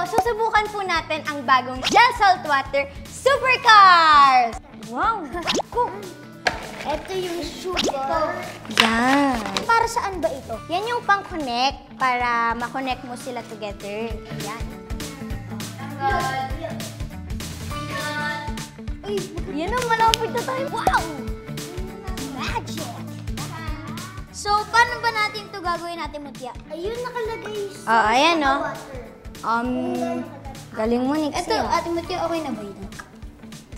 susubukan po natin ang bagong Shell Saltwater Supercars! Wow! Ito yung super. Yan. Para saan ba ito? Yan yung pang-connect para ma-connect mo sila together. Yan. Yan ang malapit na tayo. Wow! Magic! So, paano ba natin ito gagawin natin, Mutya? Ayun nakalagay Oh, ayan, no? water. Galing mo, Nixie. Ito, Ate Mutya, okay na ba ito?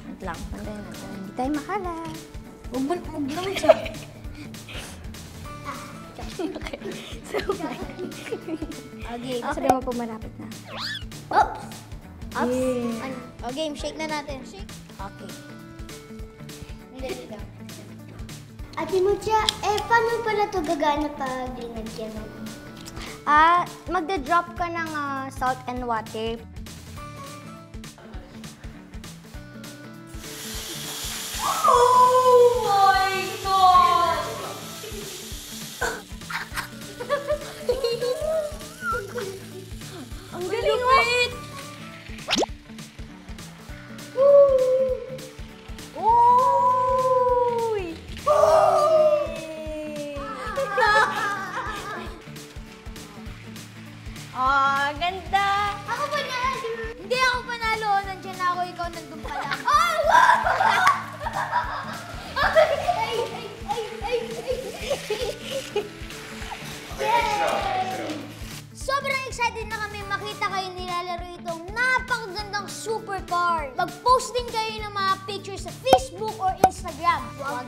Wait lang, pantayin natin. Hindi tayo makala. Huwag naman siya. Okay. So, Okay, sabi mo po malapit na. Oops! Oops! Yeah. Ano? O, game, shake na natin. Shake. Okay. Hindi lang. Ate Mutya, paano pala ito gagana pag linagyan mo? Magda-drop ka ng salt and water. Oh my God! Ang galing mo! Uy! Ganda! Ako panalo! Hindi ako panalo. Nandiyan na ako, ikaw nandun pa lang. Sobrang excited na kami makita kayo nilalaro itong napakagandang supercar. Mag-post din kayo ng mga pictures sa Facebook or Instagram. Huwag